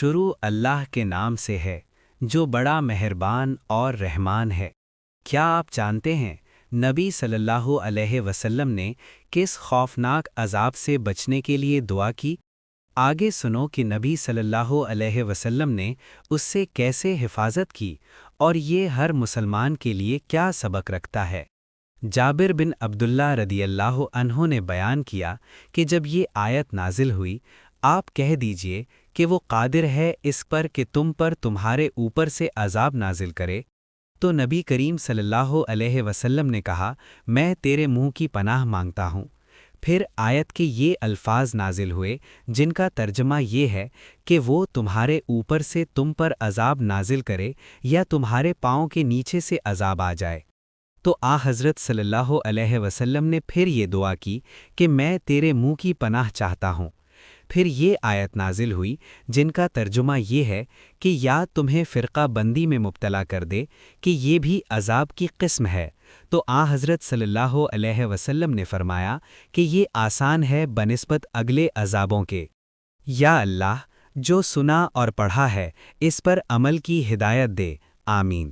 شروع اللہ کے نام سے ہے جو بڑا مہربان اور رحمان ہے۔ کیا آپ جانتے ہیں نبی صلی اللہ علیہ وسلم نے کس خوفناک عذاب سے بچنے کے لیے دعا کی؟ آگے سنو کہ نبی صلی اللہ علیہ وسلم نے اس سے کیسے حفاظت کی اور یہ ہر مسلمان کے لیے کیا سبق رکھتا ہے۔ جابر بن عبداللہ رضی اللہ عنہ نے بیان کیا کہ جب یہ آیت نازل ہوئی، آپ کہہ دیجئے کہ وہ قادر ہے اس پر کہ تم پر تمہارے اوپر سے عذاب نازل کرے، تو نبی کریم صلی اللہ علیہ وسلم نے کہا، میں تیرے منہ کی پناہ مانگتا ہوں۔ پھر آیت کے یہ الفاظ نازل ہوئے جن کا ترجمہ یہ ہے کہ وہ تمہارے اوپر سے تم پر عذاب نازل کرے یا تمہارے پاؤں کے نیچے سے عذاب آ جائے۔ تو حضرت صلی اللہ علیہ وسلم نے پھر یہ دعا کی کہ میں تیرے منہ کی پناہ چاہتا ہوں۔ پھر یہ آیت نازل ہوئی جن کا ترجمہ یہ ہے کہ یا تمہیں فرقہ بندی میں مبتلا کر دے کہ یہ بھی عذاب کی قسم ہے، تو حضرت صلی اللہ علیہ وسلم نے فرمایا کہ یہ آسان ہے بنسبت اگلے عذابوں کے۔ یا اللہ، جو سنا اور پڑھا ہے اس پر عمل کی ہدایت دے، آمین۔